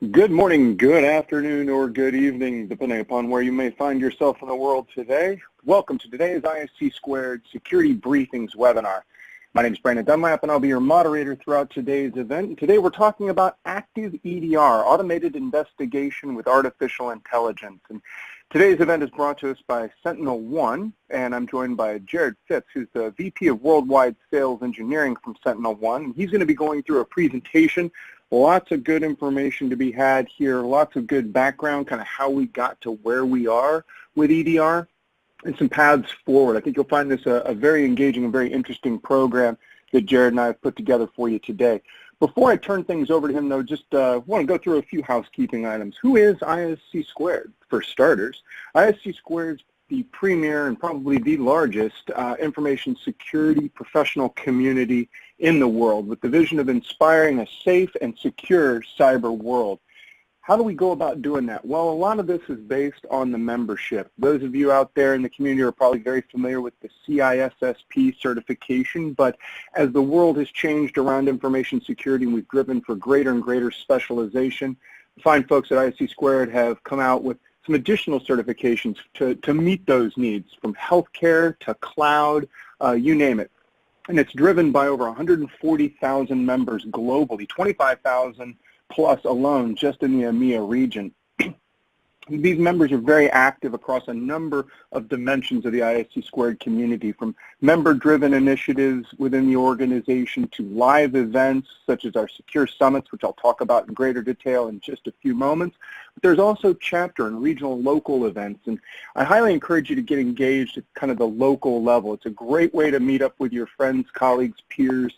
Good morning, good afternoon, or good evening, depending upon where you may find yourself in the world today. Welcome to today's ISC Squared Security Briefings webinar. My name is Brandon Dunlap, and I'll be your moderator throughout today's event. Today we're talking about Active EDR, Automated Investigation with Artificial Intelligence. And today's event is brought to us by SentinelOne, and I'm joined by Jared Phipps, who's the VP of Worldwide Sales Engineering from SentinelOne. And he's going to be going through a presentation. Lots of good information to be had here, lots of good background, kind of how we got to where we are with EDR, and some paths forward. I think you'll find this a very engaging and very interesting program that Jared and I have put together for you today. Before I turn things over to him, though, just want to go through a few housekeeping items. Who is ISC Squared? For starters, ISC Squared is the premier and probably the largest information security professional community in the world, with the vision of inspiring a safe and secure cyber world. How do we go about doing that? Well, a lot of this is based on the membership. Those of you out there in the community are probably very familiar with the CISSP certification, but as the world has changed around information security, we've driven for greater and greater specialization. Fine folks at ISC Squared have come out with some additional certifications to meet those needs, from healthcare to cloud, you name it. And it's driven by over 140,000 members globally, 25,000 plus alone just in the EMEA region. These members are very active across a number of dimensions of the ISC Squared community, from member-driven initiatives within the organization to live events such as our Secure Summits, which I'll talk about in greater detail in just a few moments. But there's also chapter and regional local events, and I highly encourage you to get engaged at kind of the local level. It's a great way to meet up with your friends, colleagues, peers,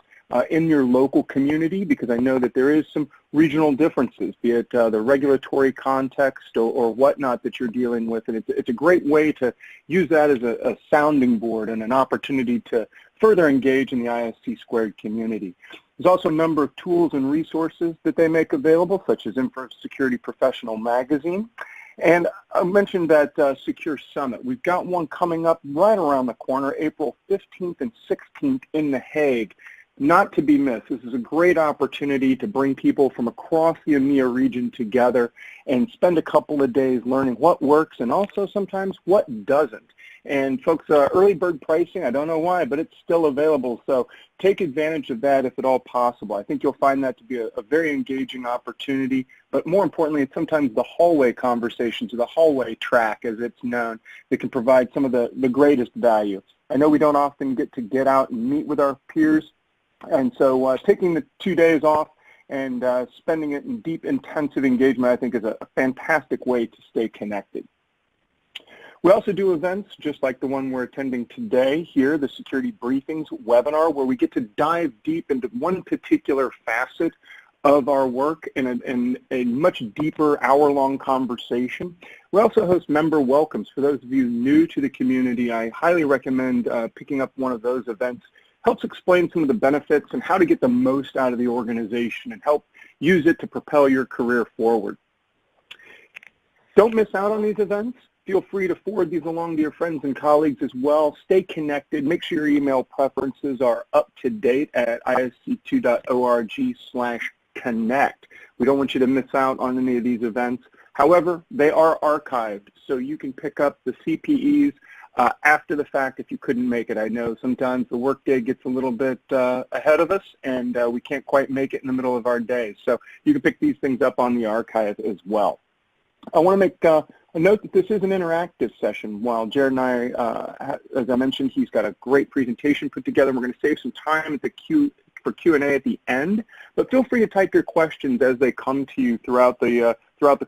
in your local community, because I know that there is some regional differences, be it the regulatory context or whatnot that you're dealing with. And it's a great way to use that as a sounding board and an opportunity to further engage in the ISC Squared community. There's also a number of tools and resources that they make available, such as Info Security Professional Magazine. And I mentioned that Secure Summit. We've got one coming up right around the corner, April 15th and 16th in The Hague. Not to be missed. This is a great opportunity to bring people from across the EMEA region together and spend a couple of days learning what works and also sometimes what doesn't. And folks, early bird pricing, I don't know why, but it's still available. So take advantage of that if at all possible. I think you'll find that to be a very engaging opportunity, but more importantly, it's sometimes the hallway conversations, or the hallway track as it's known, that can provide some of the greatest value. I know we don't often get out and meet with our peers, and so taking the 2 days off and spending it in deep, intensive engagement, I think, is a fantastic way to stay connected. We also do events just like the one we're attending today here, the Security Briefings webinar, where we get to dive deep into one particular facet of our work in a much deeper hour-long conversation. We also host member welcomes. For those of you new to the community, I highly recommend picking up one of those events. Helps explain some of the benefits and how to get the most out of the organization and help use it to propel your career forward. Don't miss out on these events. Feel free to forward these along to your friends and colleagues as well. Stay connected. Make sure your email preferences are up to date at isc2.org/connect. We don't want you to miss out on any of these events. However, they are archived, so you can pick up the CPEs after the fact if you couldn't make it. I know sometimes the workday gets a little bit ahead of us, and we can't quite make it in the middle of our day. So you can pick these things up on the archive as well. I want to make a note that this is an interactive session. While Jared and I, as I mentioned, he's got a great presentation put together. We're going to save some time at the for Q&A at the end, but feel free to type your questions as they come to you throughout the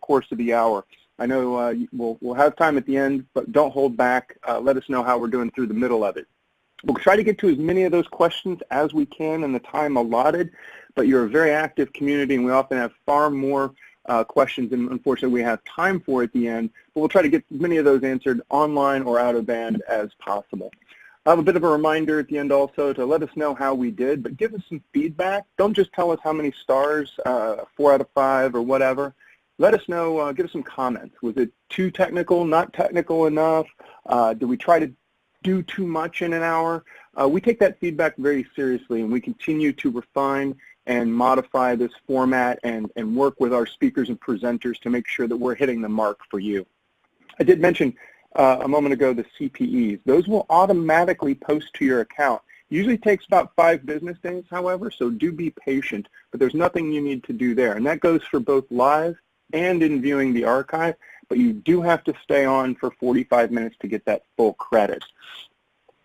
course of the hour. I know we'll have time at the end, but don't hold back. Let us know how we're doing through the middle of it. We'll try to get to as many of those questions as we can in the time allotted, but you're a very active community, and we often have far more questions than, unfortunately, we have time for at the end, but we'll try to get as many of those answered online or out of band as possible. I have a bit of a reminder at the end also to let us know how we did, but give us some feedback. Don't just tell us how many stars, 4 out of 5 or whatever. Let us know, give us some comments. Was it too technical, not technical enough? Did we try to do too much in an hour? We take that feedback very seriously, and we continue to refine and modify this format and work with our speakers and presenters to make sure that we're hitting the mark for you. I did mention a moment ago the CPEs. Those will automatically post to your account. Usually takes about 5 business days, however, so do be patient, but there's nothing you need to do there. And that goes for both live and in viewing the archive, but you do have to stay on for 45 minutes to get that full credit.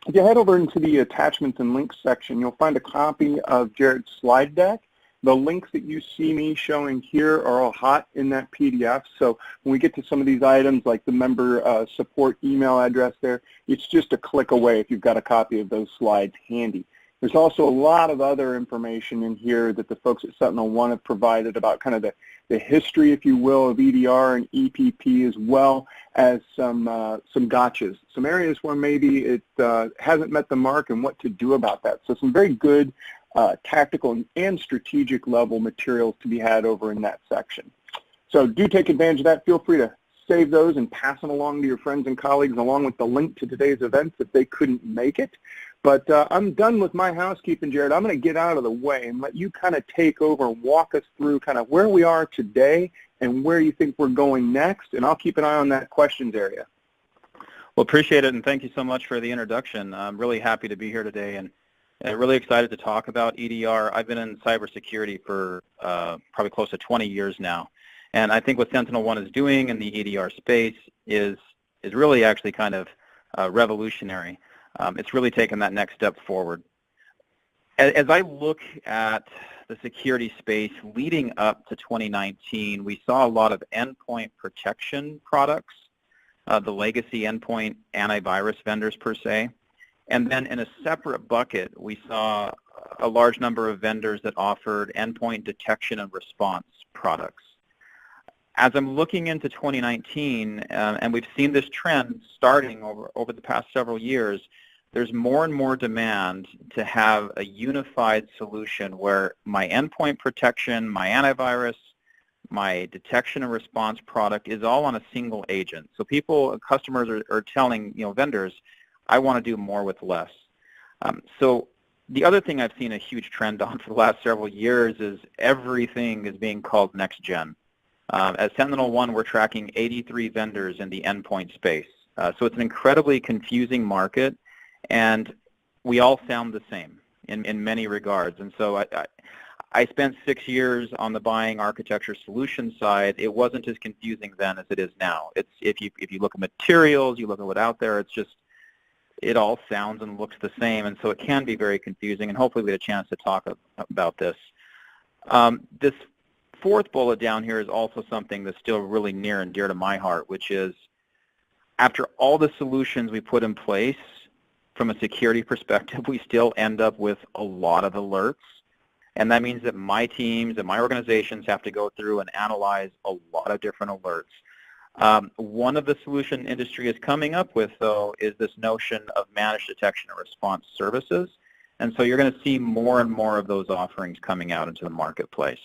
If you head over into the attachments and links section, you'll find a copy of Jared's slide deck. The links that you see me showing here are all hot in that PDF, so when we get to some of these items like the member support email address there, it's just a click away if you've got a copy of those slides handy. There's also a lot of other information in here that the folks at SentinelOne have provided about kind of the history, if you will, of EDR and EPP, as well as some gotchas, some areas where maybe it hasn't met the mark and what to do about that. So some very good tactical and strategic level materials to be had over in that section. So do take advantage of that. Feel free to save those and pass them along to your friends and colleagues along with the link to today's events if they couldn't make it. But I'm done with my housekeeping, Jared. I'm going to get out of the way and let you kind of take over and walk us through kind of where we are today and where you think we're going next, and I'll keep an eye on that questions area. Well, appreciate it, and thank you so much for the introduction. I'm really happy to be here today, and really excited to talk about EDR. I've been in cybersecurity for probably close to 20 years now, and I think what SentinelOne is doing in the EDR space is really actually kind of revolutionary. It's really taken that next step forward. As I look at the security space leading up to 2019, we saw a lot of endpoint protection products, the legacy endpoint antivirus vendors per se. And then in a separate bucket, we saw a large number of vendors that offered endpoint detection and response products. As I'm looking into 2019, and we've seen this trend starting over the past several years, there's more and more demand to have a unified solution where my endpoint protection, my antivirus, my detection and response product is all on a single agent. So customers are telling vendors, I want to do more with less. So the other thing I've seen a huge trend on for the last several years is everything is being called next gen. At SentinelOne, we're tracking 83 vendors in the endpoint space. So it's an incredibly confusing market, and we all sound the same in many regards. And so I spent 6 years on the buying architecture solution side. It wasn't as confusing then as it is now. It's if you look at materials, you look at what's out there, it all sounds and looks the same, and so it can be very confusing, and hopefully we get a chance to talk about this. This fourth bullet down here is also something that's still really near and dear to my heart, which is after all the solutions we put in place, from a security perspective, we still end up with a lot of alerts, and that means that my teams and my organizations have to go through and analyze a lot of different alerts. One of the solution industry is coming up with, though, is this notion of managed detection and response services, and so you're going to see more and more of those offerings coming out into the marketplace.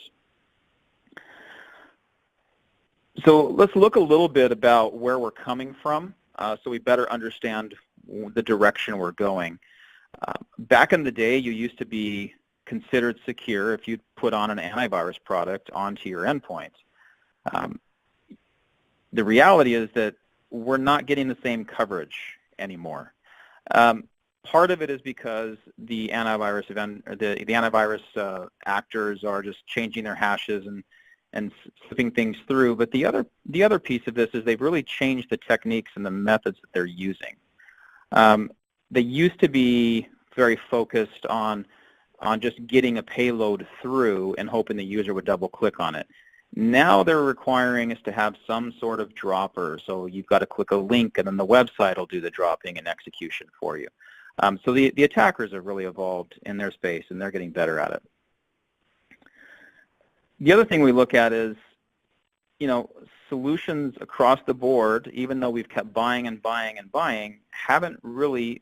So let's look a little bit about where we're coming from so we better understand the direction we're going. Back in the day, you used to be considered secure if you put on an antivirus product onto your endpoint. The reality is that we're not getting the same coverage anymore. Part of it is because the antivirus actors are just changing their hashes and slipping things through. But the other piece of this is they've really changed the techniques and the methods that they're using. They used to be very focused on just getting a payload through and hoping the user would double click on it. Now they're requiring us to have some sort of dropper, so you've got to click a link and then the website will do the dropping and execution for you. So the attackers have really evolved in their space and they're getting better at it. The other thing we look at is, solutions across the board, even though we've kept buying and buying and buying, haven't really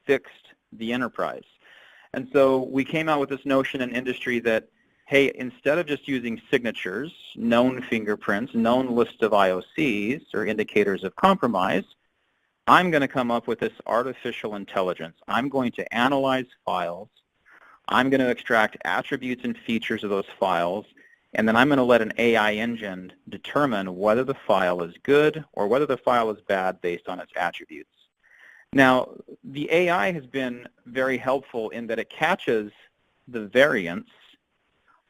fixed the enterprise. And so we came out with this notion in industry that, hey, instead of just using signatures, known fingerprints, known list of IOCs or indicators of compromise, I'm going to come up with this artificial intelligence. I'm going to analyze files. I'm going to extract attributes and features of those files, and then I'm going to let an AI engine determine whether the file is good or whether the file is bad based on its attributes. Now, the AI has been very helpful in that it catches the variants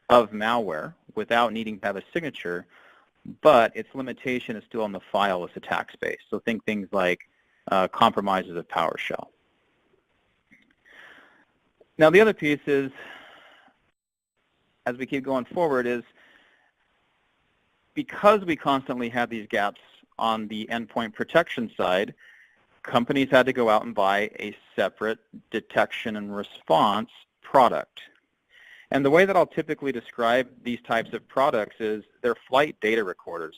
of malware without needing to have a signature, but its limitation is still on the fileless attack space. So think things like compromises of PowerShell. Now, the other piece is, as we keep going forward, is because we constantly have these gaps on the endpoint protection side, companies had to go out and buy a separate detection and response product. And the way that I'll typically describe these types of products is they're flight data recorders.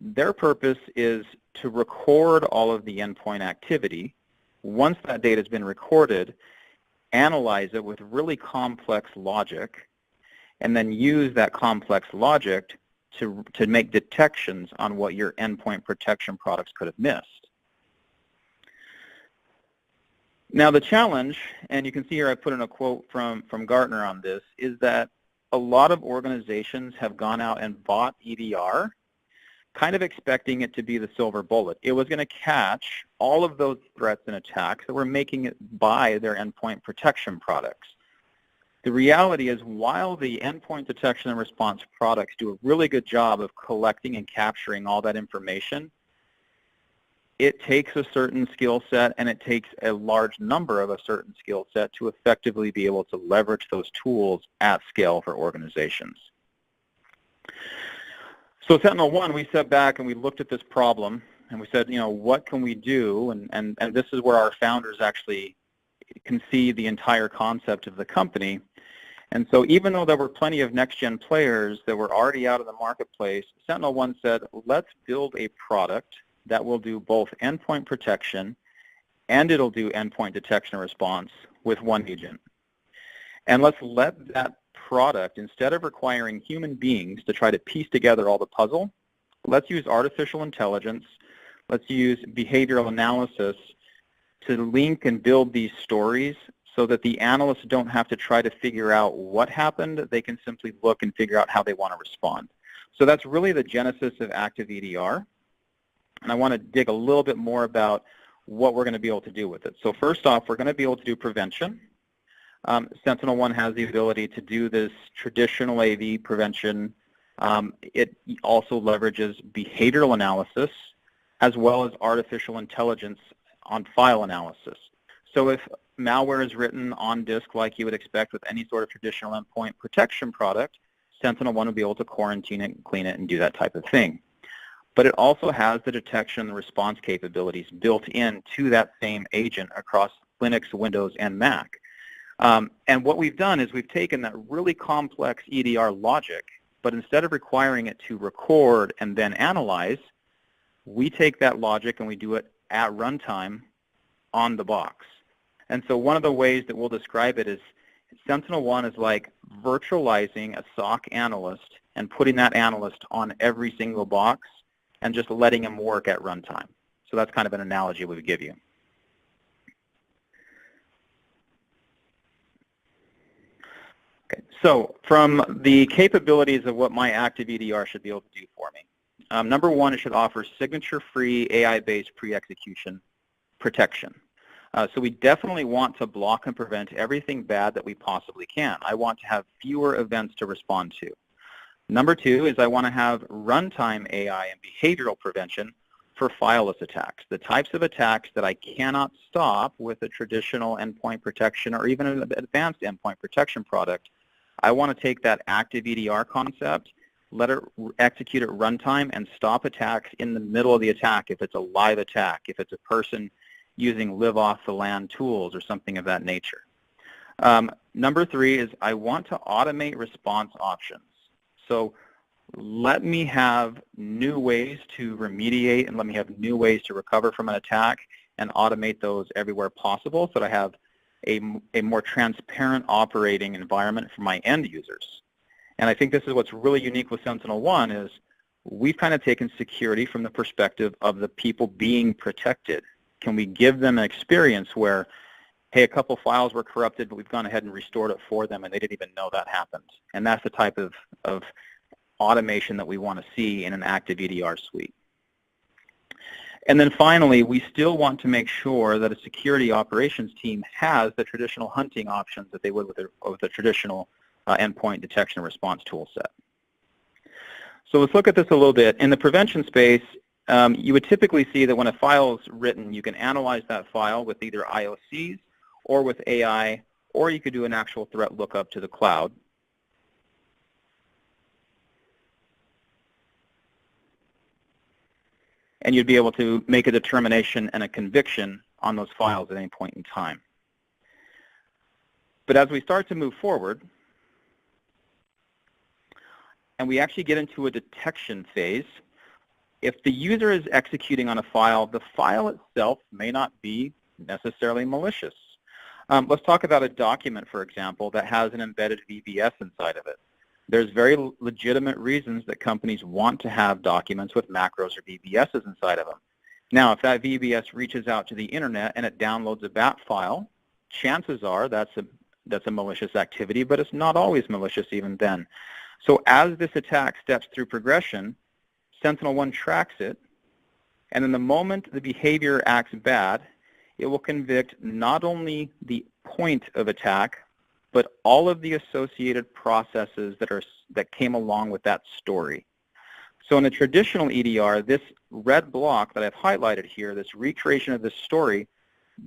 Their purpose is to record all of the endpoint activity. Once that data has been recorded, analyze it with really complex logic, and then use that complex logic to make detections on what your endpoint protection products could have missed. Now the challenge, and you can see here I put in a quote from Gartner on this, is that a lot of organizations have gone out and bought EDR, kind of expecting it to be the silver bullet. It was going to catch all of those threats and attacks that were making it buy their endpoint protection products. The reality is, while the endpoint detection and response products do a really good job of collecting and capturing all that information, it takes a certain skill set and it takes a large number of a certain skill set to effectively be able to leverage those tools at scale for organizations. So SentinelOne, we sat back and we looked at this problem and we said, what can we do? And this is where our founders actually conceived the entire concept of the company. And so even though there were plenty of next-gen players that were already out of the marketplace, SentinelOne said, let's build a product that will do both endpoint protection and it'll do endpoint detection and response with one agent. And let's let that product, instead of requiring human beings to try to piece together all the puzzle, let's use artificial intelligence, let's use behavioral analysis to link and build these stories so that the analysts don't have to try to figure out what happened. They can simply look and figure out how they want to respond. So that's really the genesis of Active EDR. And I want to dig a little bit more about what we're going to be able to do with it. So first off, we're going to be able to do prevention. SentinelOne has the ability to do this traditional AV prevention. It also leverages behavioral analysis as well as artificial intelligence on file analysis. So if malware is written on disk like you would expect with any sort of traditional endpoint protection product, SentinelOne will be able to quarantine it, clean it, and do that type of thing. But it also has the detection and response capabilities built into that same agent across Linux, Windows, and Mac. And what we've done is we've taken that really complex EDR logic, but instead of requiring it to record and then analyze, we take that logic and we do it at runtime on the box. And so one of the ways that we'll describe it is SentinelOne is like virtualizing a SOC analyst and putting that analyst on every single box and just letting him work at runtime. So that's kind of an analogy we would give you. Okay, so from the capabilities of what my Active EDR should be able to do for me. Number one, it should offer signature-free AI-based pre-execution protection. So we definitely want to block and prevent everything bad that we possibly can. I want to have fewer events to respond to. Number two is I want to have runtime AI and behavioral prevention for fileless attacks, the types of attacks that I cannot stop with a traditional endpoint protection or even an advanced endpoint protection product. I want to take that Active EDR concept, let it execute at runtime, and stop attacks in the middle of the attack if it's a live attack, if it's a person using live-off-the-land tools or something of that nature. Number three is I want to automate response options. So let me have new ways to remediate and let me have new ways to recover from an attack and automate those everywhere possible so that I have a more transparent operating environment for my end users. And I think this is what's really unique with SentinelOne is we've kind of taken security from the perspective of the people being protected. Can we give them an experience where hey, a couple files were corrupted, but we've gone ahead and restored it for them, and they didn't even know that happened. And that's the type of automation that we want to see in an active EDR suite. And then finally, we still want to make sure that a security operations team has the traditional hunting options that they would with a traditional endpoint detection and response tool set. So let's look at this a little bit. In the prevention space, you would typically see that when a file is written, you can analyze that file with either IOCs or with AI, or you could do an actual threat lookup to the cloud. And you'd be able to make a determination and a conviction on those files at any point in time. But as we start to move forward, and we actually get into a detection phase, if the user is executing on a file, the file itself may not be necessarily malicious. Let's talk about a document, for example, that has an embedded VBS inside of it. There's very legitimate reasons that companies want to have documents with macros or VBSs inside of them. Now, if that VBS reaches out to the internet and it downloads a BAT file, chances are that's a malicious activity, but it's not always malicious even then. So as this attack steps through progression, SentinelOne tracks it, and in the moment the behavior acts bad, it will convict not only the point of attack, but all of the associated processes that came along with that story. So in a traditional EDR, this red block that I've highlighted here, this recreation of this story,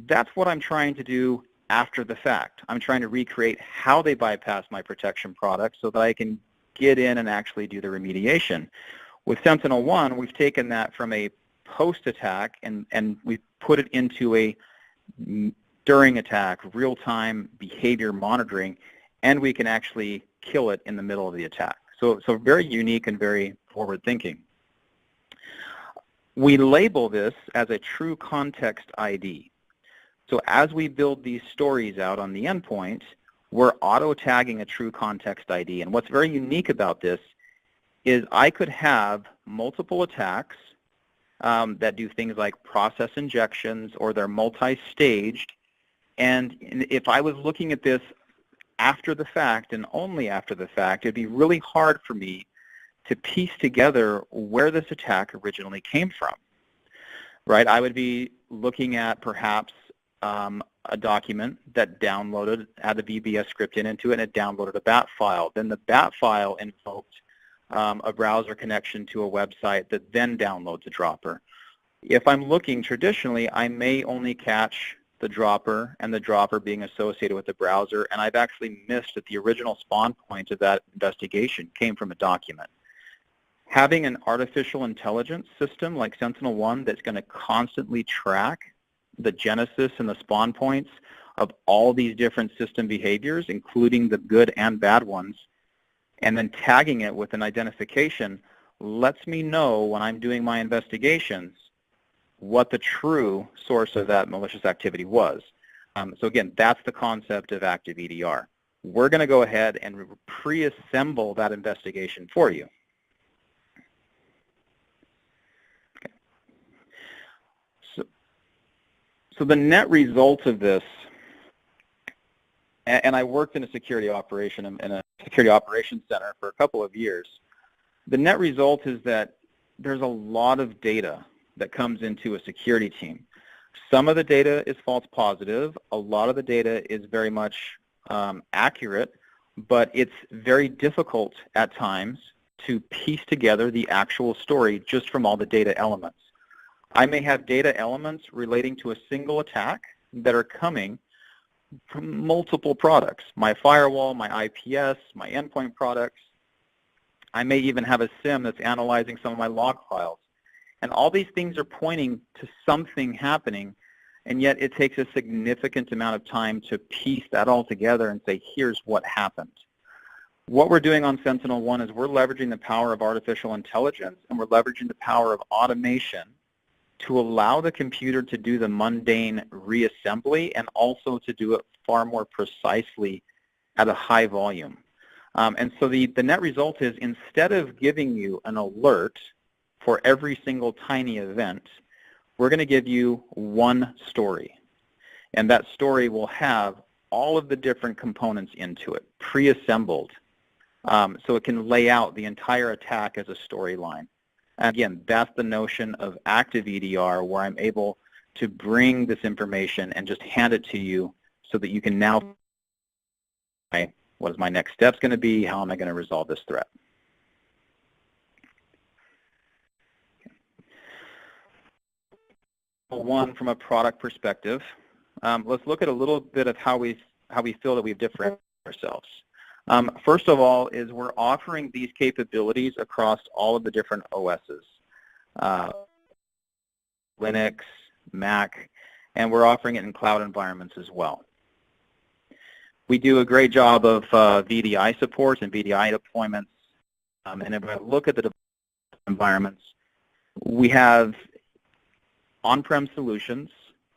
that's what I'm trying to do after the fact. I'm trying to recreate how they bypass my protection product so that I can get in and actually do the remediation. With SentinelOne, we've taken that from a post-attack and we've put it into a during attack, real-time behavior monitoring, and we can actually kill it in the middle of the attack. So very unique and very forward-thinking. We label this as a true context ID. So as we build these stories out on the endpoint, we're auto-tagging a true context ID. And what's very unique about this is I could have multiple attacks that do things like process injections, or they're multi-staged. And if I was looking at this after the fact and only after the fact, it'd be really hard for me to piece together where this attack originally came from, right? I would be looking at perhaps a document that downloaded, had the VBS script into it, and it downloaded a BAT file. Then the BAT file invoked a browser connection to a website that then downloads a dropper. If I'm looking traditionally, I may only catch the dropper and the dropper being associated with the browser, and I've actually missed that the original spawn point of that investigation came from a document. Having an artificial intelligence system like SentinelOne that's going to constantly track the genesis and the spawn points of all these different system behaviors, including the good and bad ones, and then tagging it with an identification lets me know when I'm doing my investigations what the true source of that malicious activity was. So again, that's the concept of active EDR. We're going to go ahead and pre-assemble that investigation for you. Okay. So the net result of this, and I worked in a security operation in a security operations center for a couple of years. The net result is that there's a lot of data that comes into a security team. Some of the data is false positive. A lot of the data is very much accurate, but it's very difficult at times to piece together the actual story just from all the data elements. I may have data elements relating to a single attack that are coming from multiple products, my firewall, my IPS, my endpoint products. I may even have a SIM that's analyzing some of my log files. And all these things are pointing to something happening, and yet it takes a significant amount of time to piece that all together and say, here's what happened. What we're doing on SentinelOne is we're leveraging the power of artificial intelligence, and we're leveraging the power of automation to allow the computer to do the mundane reassembly and also to do it far more precisely at a high volume. And so the net result is, instead of giving you an alert for every single tiny event, we're going to give you one story. And that story will have all of the different components into it, pre-assembled, so it can lay out the entire attack as a storyline. Again, that's the notion of active EDR, where I'm able to bring this information and just hand it to you so that you can now, what is my next steps going to be? How am I going to resolve this threat? One, from a product perspective, let's look at a little bit of how we feel that we've differentiated ourselves. First of all, is we're offering these capabilities across all of the different OSs, Linux, Mac, and we're offering it in cloud environments as well. We do a great job of VDI supports and VDI deployments, and if I look at the environments, we have on-prem solutions,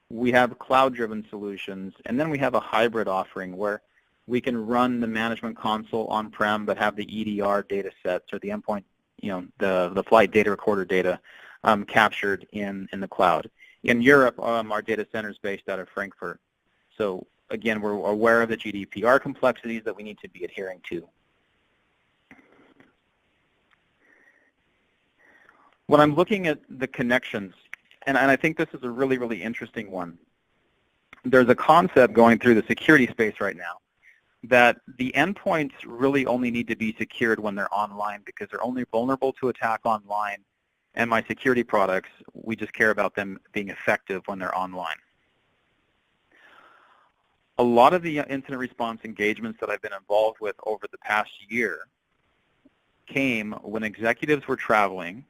we have cloud-driven solutions, and then we have a hybrid offering where we can run the management console on-prem but have the EDR data sets or the endpoint, the flight data recorder data captured in the cloud. In Europe, our data center is based out of Frankfurt. So again, we're aware of the GDPR complexities that we need to be adhering to. When I'm looking at the connections, and I think this is a really, really interesting one, there's a concept going through the security space right now that the endpoints really only need to be secured when they're online because they're only vulnerable to attack online, and my security products, we just care about them being effective when they're online. A lot of the incident response engagements that I've been involved with over the past year came when executives were traveling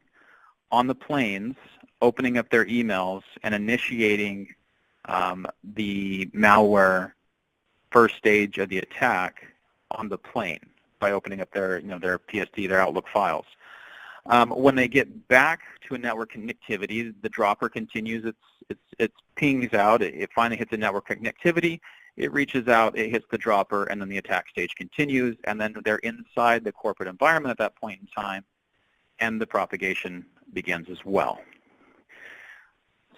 on the planes, opening up their emails and initiating the malware first stage of the attack on the plane by opening up their, their PSD, their Outlook files. When they get back to a network connectivity, the dropper continues its pings out. It finally hits a network connectivity. It reaches out, it hits the dropper, and then the attack stage continues, and then they're inside the corporate environment at that point in time, and the propagation begins as well.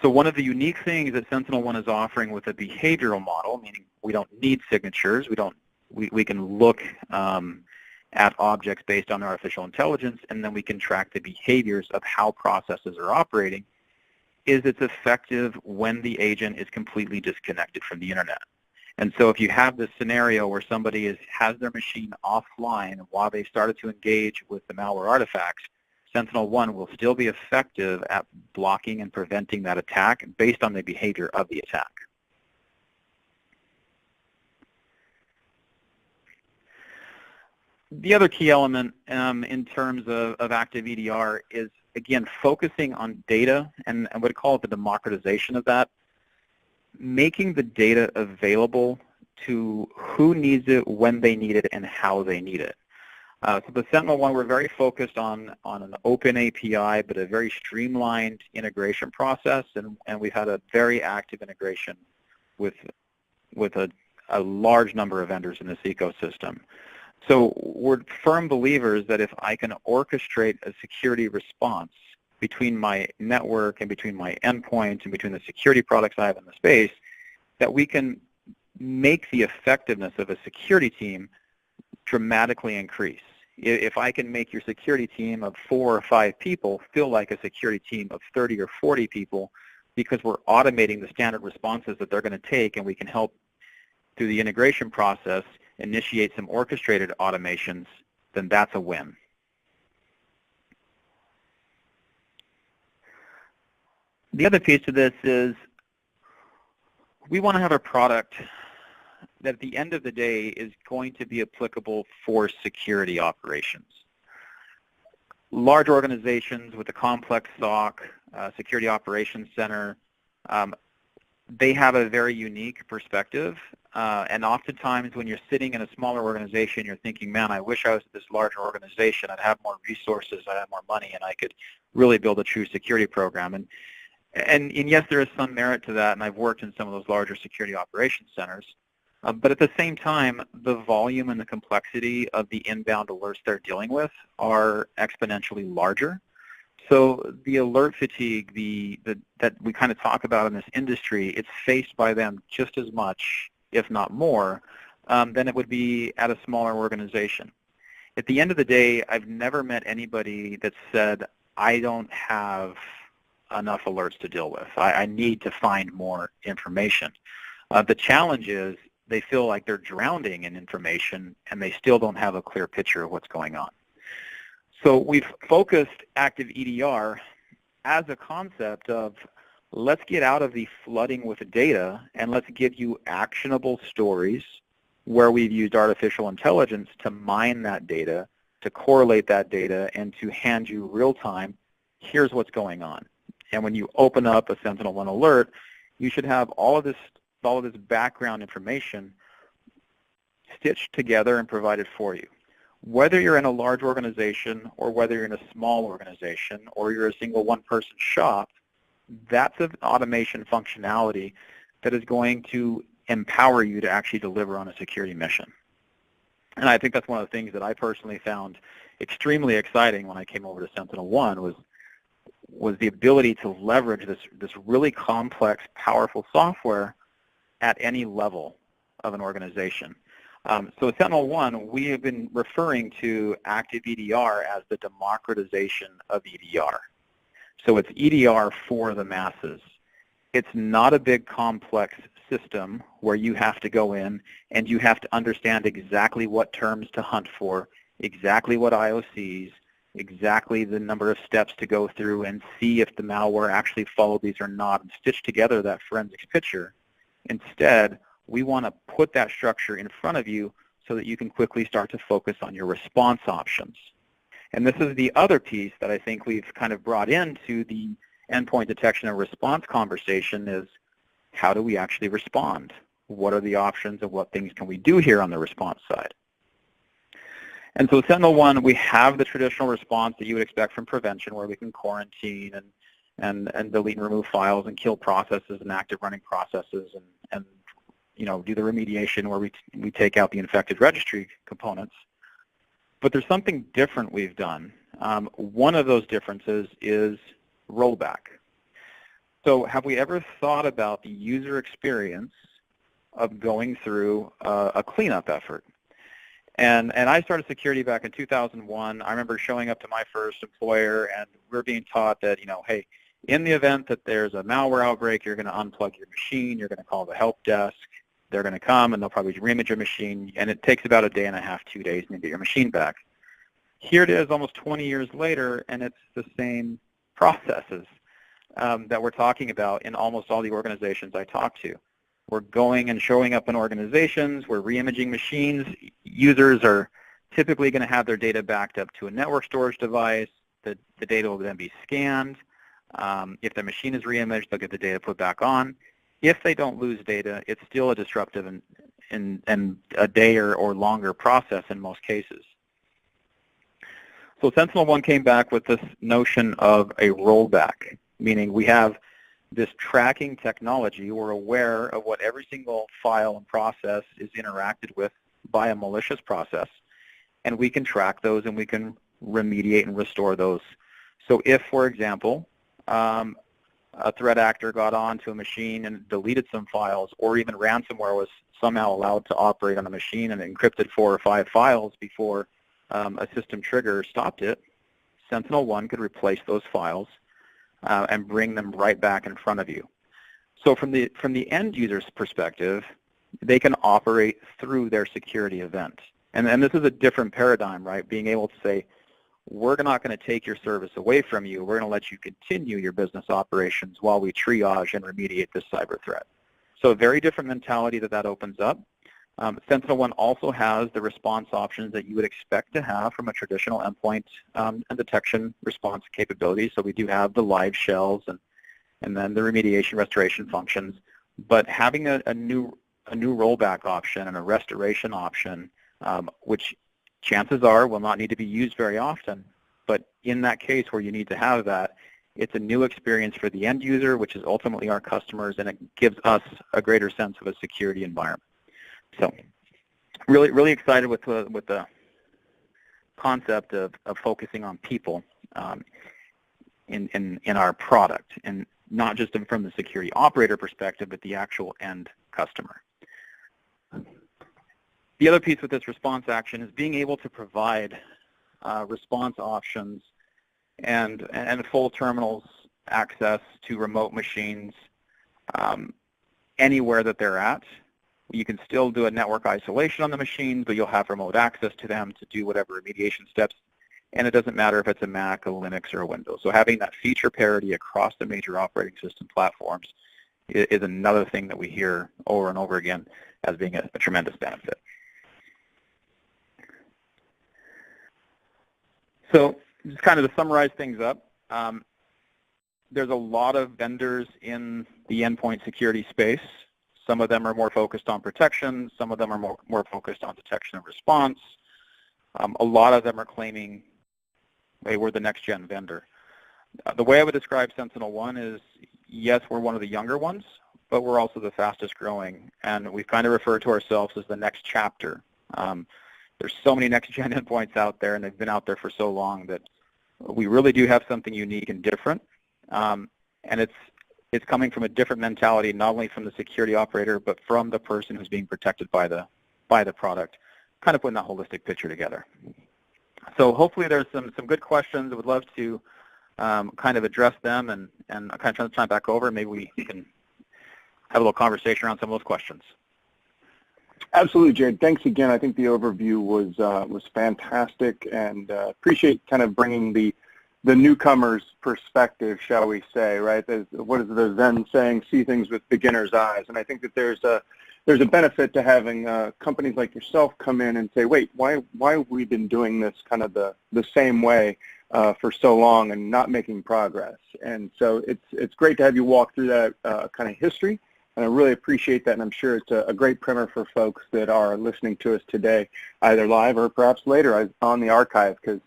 So one of the unique things that SentinelOne is offering with a behavioral model, meaning we don't need signatures, we can look at objects based on artificial intelligence, and then we can track the behaviors of how processes are operating, is it's effective when the agent is completely disconnected from the internet. And so if you have this scenario where somebody has their machine offline while they started to engage with the malware artifacts, SentinelOne will still be effective at blocking and preventing that attack based on the behavior of the attack. The other key element in terms of active EDR is, again, focusing on data, and I would call it the democratization of that, making the data available to who needs it, when they need it, and how they need it. So the SentinelOne, we're very focused on an open API, but a very streamlined integration process, and we've had a very active integration with a large number of vendors in this ecosystem. So we're firm believers that if I can orchestrate a security response between my network and between my endpoints and between the security products I have in the space, that we can make the effectiveness of a security team dramatically increase. If I can make your security team of 4 or 5 people feel like a security team of 30 or 40 people because we're automating the standard responses that they're going to take, and we can help through the integration process initiate some orchestrated automations, then that's a win. The other piece of this is we want to have a product that at the end of the day is going to be applicable for security operations. Large organizations with a complex SOC, Security Operations Center, they have a very unique perspective, and oftentimes when you're sitting in a smaller organization, you're thinking, man, I wish I was at this larger organization. I'd have more resources, I'd have more money, and I could really build a true security program. And yes, there is some merit to that, and I've worked in some of those larger security operations centers. But at the same time, the volume and the complexity of the inbound alerts they're dealing with are exponentially larger. So the alert fatigue that we kind of talk about in this industry, it's faced by them just as much, if not more, than it would be at a smaller organization. At the end of the day, I've never met anybody that said, I don't have enough alerts to deal with. I need to find more information. The challenge is they feel like they're drowning in information and they still don't have a clear picture of what's going on. So we've focused Active EDR as a concept of let's get out of the flooding with data and let's give you actionable stories where we've used artificial intelligence to mine that data, to correlate that data, and to hand you real-time, here's what's going on. And when you open up a SentinelOne alert, you should have all of this background information stitched together and provided for you. Whether you're in a large organization or whether you're in a small organization or you're a single one-person shop, that's an automation functionality that is going to empower you to actually deliver on a security mission. And I think that's one of the things that I personally found extremely exciting when I came over to SentinelOne was the ability to leverage this really complex, powerful software at any level of an organization. So at SentinelOne, we have been referring to Active EDR as the democratization of EDR. So it's EDR for the masses. It's not a big complex system where you have to go in and you have to understand exactly what terms to hunt for, exactly what IOCs, exactly the number of steps to go through and see if the malware actually followed these or not and stitch together that forensics picture. Instead, we want to put that structure in front of you so that you can quickly start to focus on your response options. And this is the other piece that I think we've kind of brought into the endpoint detection and response conversation is how do we actually respond? What are the options and what things can we do here on the response side? And so SentinelOne, we have the traditional response that you would expect from prevention where we can quarantine and delete and remove files and kill processes and active running processes and do the remediation where we take out the infected registry components. But there's something different we've done. One of those differences is rollback. So have we ever thought about the user experience of going through a cleanup effort? And I started security back in 2001. I remember showing up to my first employer and we're being taught that, hey, in the event that there's a malware outbreak, you're going to unplug your machine, you're going to call the help desk, they're going to come and they'll probably reimage your machine, and it takes about a day and a half, 2 days to get your machine back. Here it is almost 20 years later, and it's the same processes that we're talking about in almost all the organizations I talk to. We're going and showing up in organizations, we're reimaging machines. Users are typically going to have their data backed up to a network storage device. The data will then be scanned. If the machine is reimaged, they'll get the data put back on. If they don't lose data, it's still a disruptive and a day or longer process in most cases. So SentinelOne came back with this notion of a rollback, meaning we have this tracking technology. We're aware of what every single file and process is interacted with by a malicious process, and we can track those and we can remediate and restore those. So if, for example, a threat actor got onto a machine and deleted some files, or even ransomware was somehow allowed to operate on a machine and encrypted 4 or 5 files before a system trigger stopped it, SentinelOne could replace those files and bring them right back in front of you. So from the end user's perspective, they can operate through their security event. And this is a different paradigm, right? Being able to say, we're not going to take your service away from you. We're going to let you continue your business operations while we triage and remediate this cyber threat. So a very different mentality that opens up. SentinelOne also has the response options that you would expect to have from a traditional endpoint and detection response capability. So we do have the live shells and then the remediation restoration functions. But having a new rollback option and a restoration option, which chances are will not need to be used very often, but in that case where you need to have that, it's a new experience for the end user, which is ultimately our customers, and it gives us a greater sense of a security environment. So really, really excited with the concept of focusing on people. in our product, and not just from the security operator perspective, but the actual end customer. The other piece with this response action is being able to provide response options and full terminals access to remote machines anywhere that they're at. You can still do a network isolation on the machines, but you'll have remote access to them to do whatever remediation steps, and it doesn't matter if it's a Mac, a Linux, or a Windows. So having that feature parity across the major operating system platforms is another thing that we hear over and over again as being a tremendous benefit. So just kind of to summarize things up, there's a lot of vendors in the endpoint security space. Some of them are more focused on protection. Some of them are more focused on detection and response. A lot of them are claiming, hey, we're the next-gen vendor. The way I would describe SentinelOne is, yes, we're one of the younger ones, but we're also the fastest growing, and we've kind of referred to ourselves as the next chapter. There's so many next-gen endpoints out there, and they've been out there for so long that we really do have something unique and different, and it's coming from a different mentality, not only from the security operator, but from the person who's being protected by the product, kind of putting that holistic picture together. So hopefully there's some good questions. I would love to kind of address them and kind of turn the time back over. Maybe we can have a little conversation around some of those questions. Absolutely, Jared. Thanks again. I think the overview was fantastic, and appreciate kind of bringing the newcomer's perspective, shall we say, right? What is the Zen saying? See things with beginner's eyes. And I think that there's a benefit to having companies like yourself come in and say, wait, why have we been doing this kind of the same way for so long and not making progress? And so it's great to have you walk through that kind of history. And I really appreciate that, and I'm sure it's a great primer for folks that are listening to us today, either live or perhaps later on the archive, because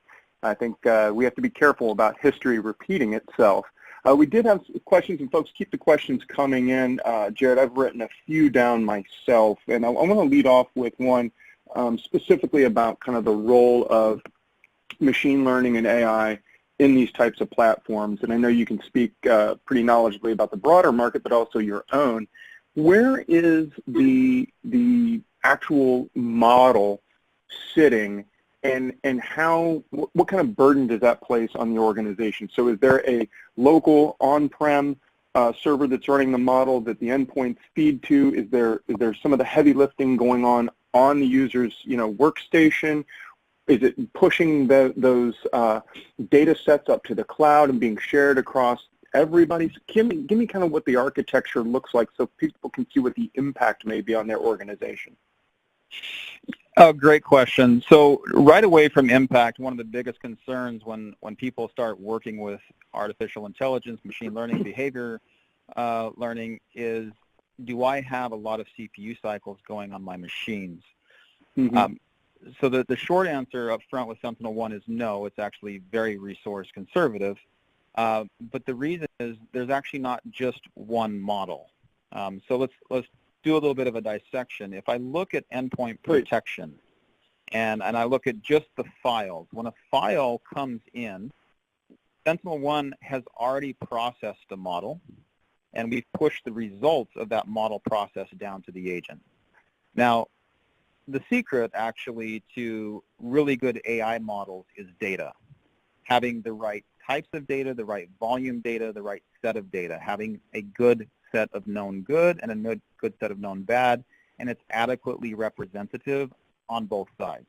I think we have to be careful about history repeating itself. We did have questions, and folks, keep the questions coming in. Jared, I've written a few down myself, and I want to lead off with one specifically about kind of the role of machine learning and AI in these types of platforms. And I know you can speak pretty knowledgeably about the broader market, but also your own. Where is the actual model sitting, and what kind of burden does that place on the organization? So is there a local on-prem server that's running the model that the endpoints feed to? Is there some of the heavy lifting going on the user's workstation? Is it pushing those data sets up to the cloud and being shared across everybody? Give me kind of what the architecture looks like so people can see what the impact may be on their organization. Oh, great question. So right away from impact, one of the biggest concerns when people start working with artificial intelligence, machine learning, behavior learning is, do I have a lot of CPU cycles going on my machines? Mm-hmm. So the short answer up front with SentinelOne is no, it's actually very resource conservative. But the reason is there's actually not just one model. So let's do a little bit of a dissection. If I look at endpoint protection and I look at just the files, when a file comes in, SentinelOne has already processed the model, and we've pushed the results of that model process down to the agent. Now, the secret actually to really good AI models is data. Having the right types of data, the right volume data, the right set of data, having a good set of known good and a good set of known bad, and it's adequately representative on both sides.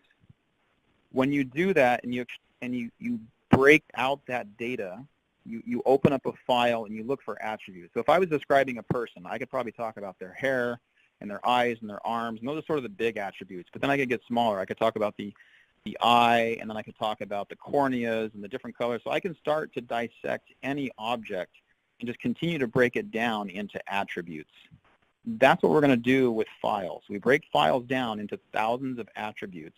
When you do that and you break out that data, you open up a file and you look for attributes. So if I was describing a person, I could probably talk about their hair and their eyes and their arms, and those are sort of the big attributes. But then I could get smaller. I could talk about the eye, and then I could talk about the corneas and the different colors. So I can start to dissect any object and just continue to break it down into attributes. That's what we're going to do with files. We break files down into thousands of attributes.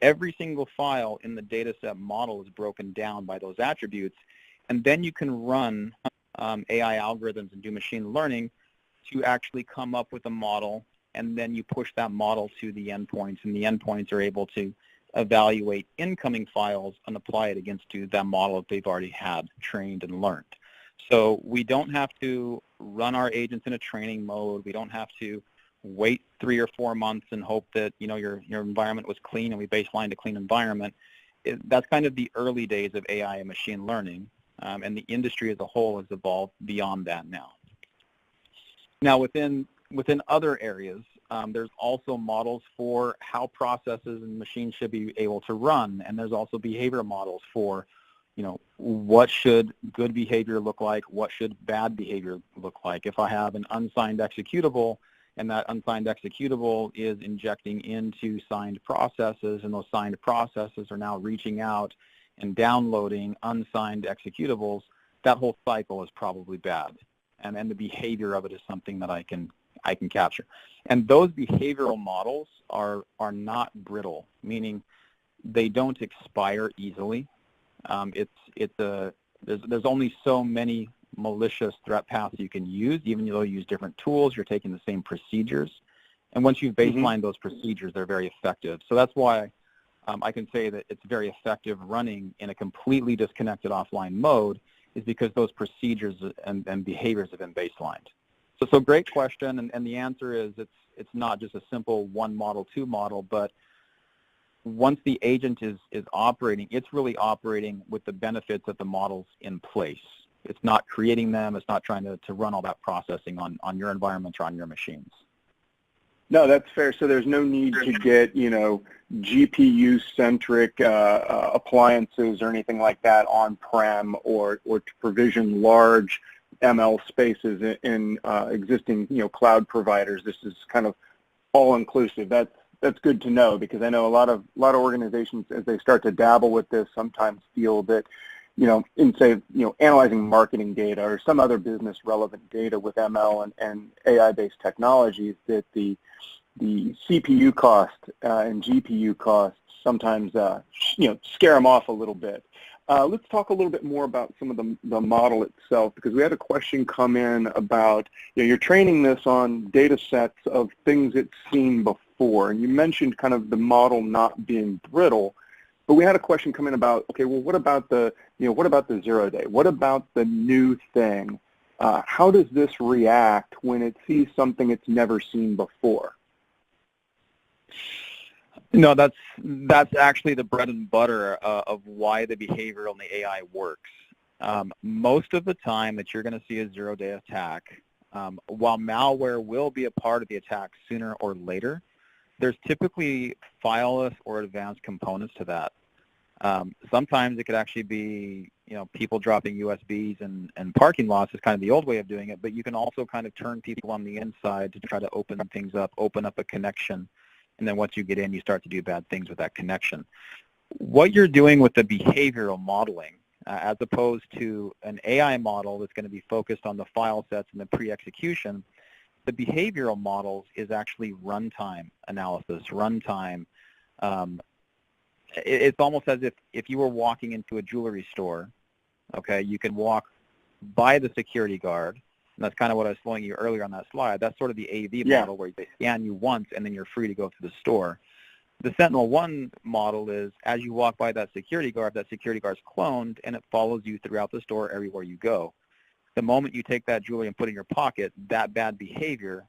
Every single file in the dataset model is broken down by those attributes, and then you can run AI algorithms and do machine learning to actually come up with a model, and then you push that model to the endpoints, and the endpoints are able to evaluate incoming files and apply it against that model that they've already had trained and learned. So we don't have to run our agents in a training mode. We don't have to wait 3 or 4 months and hope that your environment was clean and we baselined a clean environment. That's kind of the early days of AI and machine learning, and the industry as a whole has evolved beyond that now. Now within other areas, there's also models for how processes and machines should be able to run, and there's also behavior models for what should good behavior look like, what should bad behavior look like. If I have an unsigned executable and that unsigned executable is injecting into signed processes, and those signed processes are now reaching out and downloading unsigned executables, that whole cycle is probably bad. And then the behavior of it is something that I can capture. And those behavioral models are not brittle, meaning they don't expire easily. There's only so many malicious threat paths you can use. Even though you use different tools, you're taking the same procedures. And once you've baselined those procedures, they're very effective. So that's why I can say that it's very effective running in a completely disconnected offline mode, is because those procedures and behaviors have been baselined. So great question, and the answer is it's not just a simple one model, two model, but once the agent is operating, it's really operating with the benefits of the models in place. It's not creating them. It's not trying to run all that processing on your environment or on your machines. No, that's fair. So there's no need to get, GPU-centric appliances or anything like that on-prem, or to provision large ML spaces in existing, cloud providers. This is kind of all-inclusive. That's good to know, because I know a lot of organizations, as they start to dabble with this, sometimes feel that, in say, analyzing marketing data or some other business relevant data with ML and AI-based technologies, that the CPU cost and GPU costs sometimes, scare them off a little bit. Let's talk a little bit more about some of the model itself, because we had a question come in about, you're training this on data sets of things it's seen before, and you mentioned kind of the model not being brittle, but we had a question come in about, okay, well, what about the 0 day? What about the new thing? How does this react when it sees something it's never seen before? No, that's actually the bread and butter of why the behavioral and the AI works. Most of the time that you're going to see a 0 day attack, while malware will be a part of the attack sooner or later, there's typically fileless or advanced components to that. Sometimes it could actually be, people dropping USBs and parking lots is kind of the old way of doing it, but you can also kind of turn people on the inside to try to open things up, open up a connection, and then once you get in, you start to do bad things with that connection. What you're doing with the behavioral modeling, as opposed to an AI model that's going to be focused on the file sets and the pre-execution, the behavioral models is actually runtime analysis, runtime. It's almost as if you were walking into a jewelry store, okay, you can walk by the security guard, and that's kind of what I was showing you earlier on that slide. That's sort of the AV model, where they scan you once and then you're free to go to the store. The SentinelOne model is, as you walk by that security guard's cloned, and it follows you throughout the store everywhere you go. The moment you take that jewelry and put it in your pocket, that bad behavior,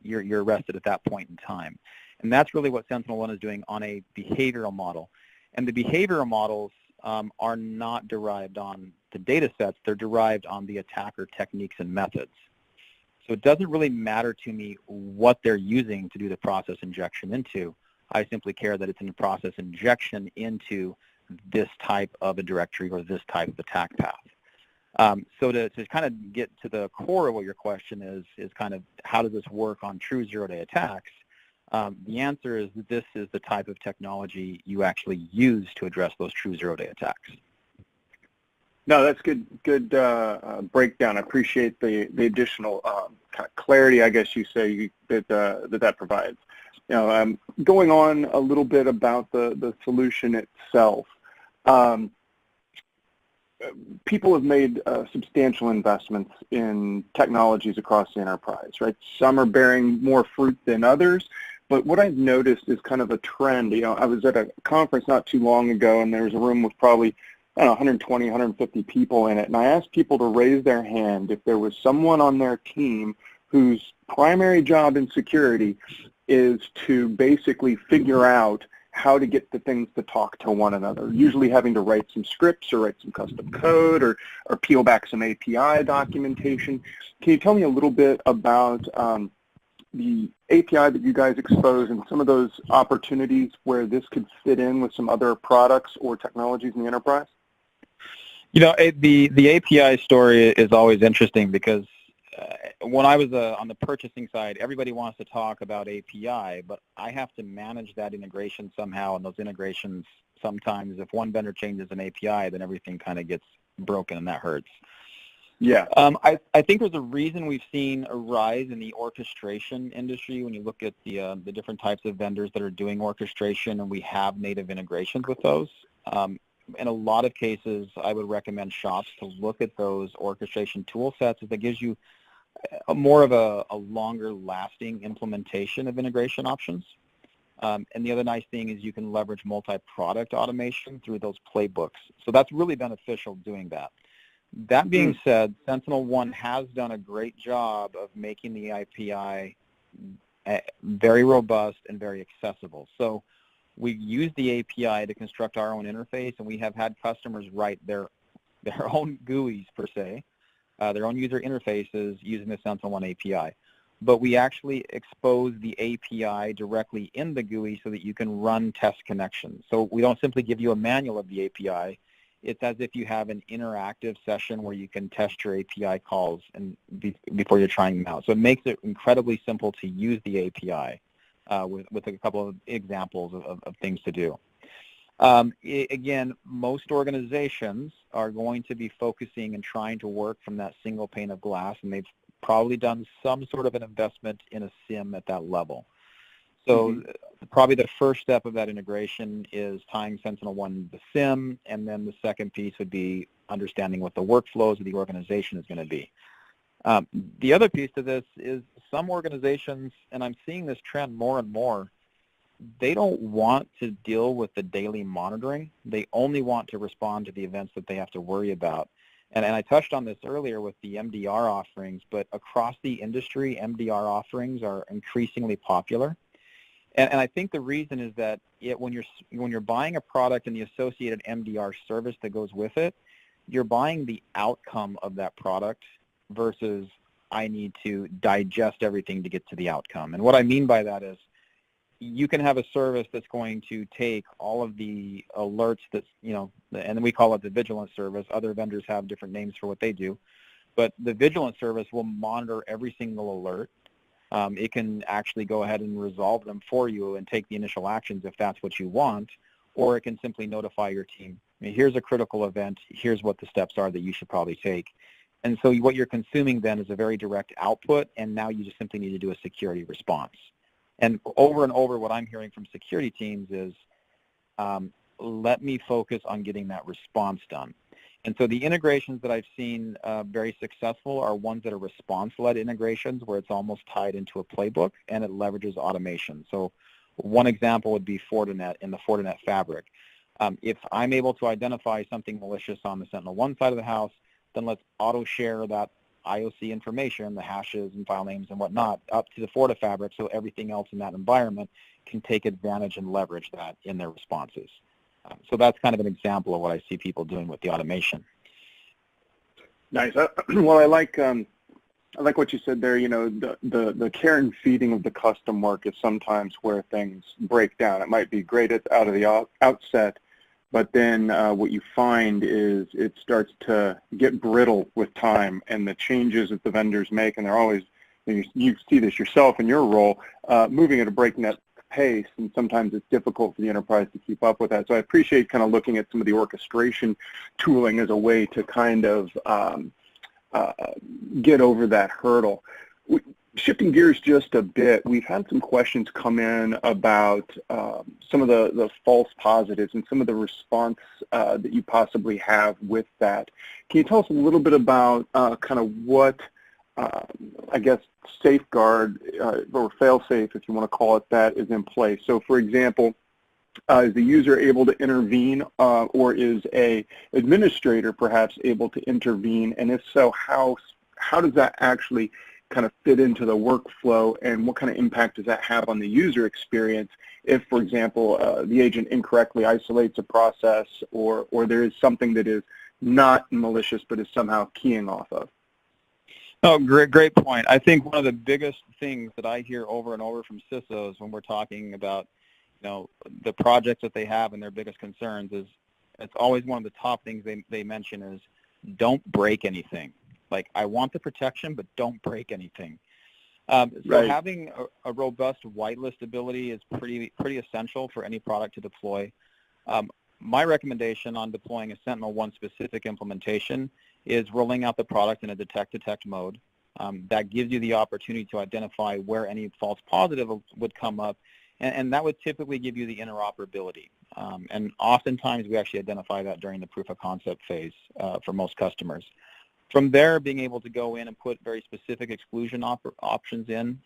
you're arrested at that point in time. And that's really what SentinelOne is doing on a behavioral model. And the behavioral models are not derived on the data sets. They're derived on the attacker techniques and methods. So it doesn't really matter to me what they're using to do the process injection into. I simply care that it's in a process injection into this type of a directory or this type of attack path. So to kind of get to the core of what your question is kind of how does this work on true 0 day attacks? The answer is that this is the type of technology you actually use to address those true 0 day attacks. No, that's good breakdown. I appreciate the additional kind of clarity, I guess you say, that provides. Going on a little bit about the solution itself. People have made substantial investments in technologies across the enterprise, right? Some are bearing more fruit than others, But what I've noticed is kind of a trend. I was at a conference not too long ago, and there was a room with probably, I don't know, 120, 150 people in it, and I asked people to raise their hand if there was someone on their team whose primary job in security is to basically figure out how to get the things to talk to one another, usually having to write some scripts or write some custom code or peel back some API documentation. Can you tell me a little bit about the API that you guys expose and some of those opportunities where this could fit in with some other products or technologies in the enterprise? The API story is always interesting because when I was on the purchasing side, everybody wants to talk about API, but I have to manage that integration somehow, and those integrations, sometimes if one vendor changes an API, then everything kind of gets broken, and that hurts. Yeah. I think there's a reason we've seen a rise in the orchestration industry when you look at the different types of vendors that are doing orchestration, and we have native integrations with those. In a lot of cases, I would recommend shops to look at those orchestration tool sets as it gives you more of a longer lasting implementation of integration options. And the other nice thing is you can leverage multi-product automation through those playbooks. So that's really beneficial doing that. That being said, SentinelOne has done a great job of making the API very robust and very accessible. So we use the API to construct our own interface, and we have had customers write their own GUIs, per se, their own user interfaces using the SentinelOne API. But we actually expose the API directly in the GUI so that you can run test connections. So we don't simply give you a manual of the API. It's as if you have an interactive session where you can test your API calls and before you're trying them out. So it makes it incredibly simple to use the API with a couple of examples of things to do. Again, most organizations are going to be focusing and trying to work from that single pane of glass, and they've probably done some sort of an investment in a SIEM at that level. So probably the first step of that integration is tying SentinelOne to the SIEM, and then the second piece would be understanding what the workflows of the organization is going to be. The other piece to this is some organizations, and I'm seeing this trend more and more, they don't want to deal with the daily monitoring. They only want to respond to the events that they have to worry about. And I touched on this earlier with the MDR offerings, but across the industry, MDR offerings are increasingly popular. And I think the reason is that when you're buying a product and the associated MDR service that goes with it, you're buying the outcome of that product versus I need to digest everything to get to the outcome. And what I mean by that is you can have a service that's going to take all of the alerts that's, and we call it the vigilance service. Other vendors have different names for what they do. But the vigilance service will monitor every single alert. It can actually go ahead and resolve them for you and take the initial actions if that's what you want, or it can simply notify your team, here's a critical event, here's what the steps are that you should probably take. And so what you're consuming then is a very direct output, and now you just simply need to do a security response. And over, what I'm hearing from security teams is, let me focus on getting that response done. And so the integrations that I've seen very successful are ones that are response-led integrations where it's almost tied into a playbook and it leverages automation. So one example would be Fortinet in the Fortinet fabric. If I'm able to identify something malicious on the SentinelOne side of the house, then let's auto-share that IOC information, the hashes and file names and whatnot, up to the FortiFabric so everything else in that environment can take advantage and leverage that in their responses. So that's kind of an example of what I see people doing with the automation. Nice. Well, I like what you said there. The care and feeding of the custom work is sometimes where things break down. It might be great out of the outset, but then what you find is it starts to get brittle with time, and the changes that the vendors make, and they're always, you see this yourself in your role, moving at a breakneck pace, and sometimes it's difficult for the enterprise to keep up with that. So I appreciate kind of looking at some of the orchestration tooling as a way to kind of get over that hurdle. Shifting gears just a bit, we've had some questions come in about some of the false positives and some of the response that you possibly have with that. Can you tell us a little bit about kind of what I guess, safeguard or fail-safe, if you want to call it that, is in place. So, for example, is the user able to intervene, or is a administrator perhaps able to intervene? And if so, how does that actually kind of fit into the workflow, and what kind of impact does that have on the user experience if, for example, the agent incorrectly isolates a process, or there is something that is not malicious but is somehow keying off of? Oh, great point. I think one of the biggest things that I hear over and over from CISOs when we're talking about, the projects that they have and their biggest concerns is, it's always one of the top things they mention is, don't break anything. Like, I want the protection, but don't break anything. So right. Having a robust whitelist ability is pretty essential for any product to deploy. My recommendation on deploying a SentinelOne specific implementation is rolling out the product in a detect mode. That gives you the opportunity to identify where any false positive would come up, and that would typically give you the interoperability. And oftentimes we actually identify that during the proof of concept phase for most customers. From there, being able to go in and put very specific exclusion options in.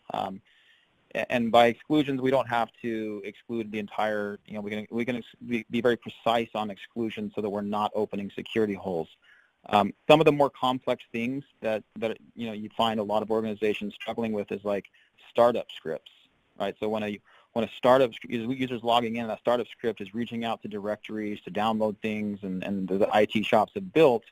And by exclusions, we don't have to exclude the entire, we can be very precise on exclusion so that we're not opening security holes. Some of the more complex things that you find a lot of organizations struggling with is like startup scripts, right? So when a startup user's logging in, that startup script is reaching out to directories to download things, and the IT shops have built.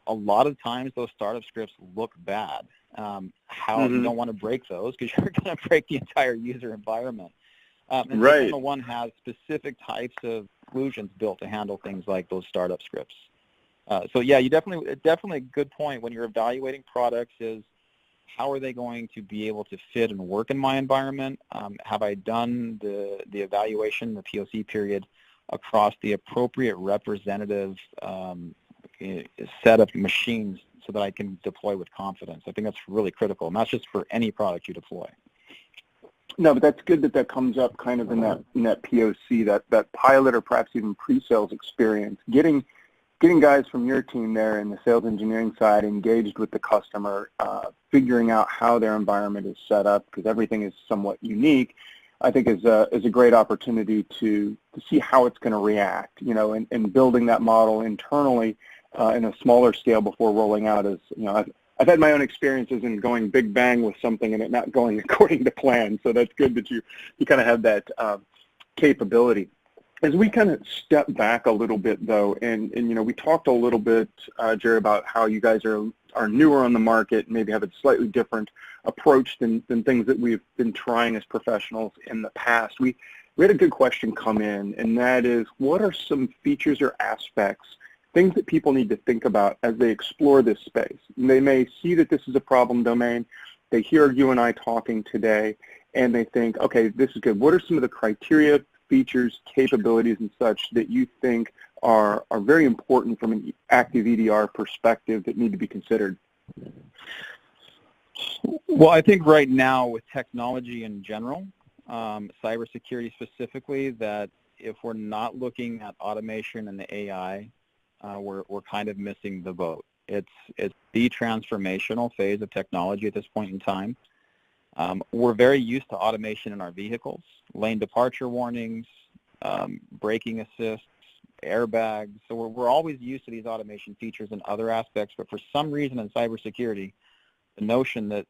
A lot of times those startup scripts look bad. You don't want to break those because you're going to break the entire user environment. And right. SentinelOne has specific types of exclusions built to handle things like those startup scripts. So yeah, definitely a good point when you're evaluating products is, how are they going to be able to fit and work in my environment? Have I done the evaluation, the POC period, across the appropriate representative set of machines so that I can deploy with confidence? I think that's really critical, and that's just for any product you deploy. No, but that's good that comes up kind of in that POC, that pilot or perhaps even pre-sales experience. Getting guys from your team there in the sales engineering side engaged with the customer, figuring out how their environment is set up, because everything is somewhat unique, I think is a great opportunity to see how it's going to react, and building that model internally in a smaller scale before rolling out. I've had my own experiences in going big bang with something and it not going according to plan, so that's good that you kind of have that capability. As we kind of step back a little bit, though, and we talked a little bit, Jerry, about how you guys are newer on the market, maybe have a slightly different approach than things that we've been trying as professionals in the past. We had a good question come in, and that is, what are some features or aspects, things that people need to think about as they explore this space? And they may see that this is a problem domain, they hear you and I talking today, and they think, okay, this is good. What are some of the criteria, features, capabilities, and such that you think are very important from an active EDR perspective that need to be considered? Well, I think right now with technology in general, cybersecurity specifically, that if we're not looking at automation and the AI, we're kind of missing the boat. It's the transformational phase of technology at this point in time. We're very used to automation in our vehicles, lane departure warnings, braking assists, airbags. So we're always used to these automation features and other aspects, but for some reason in cybersecurity, the notion that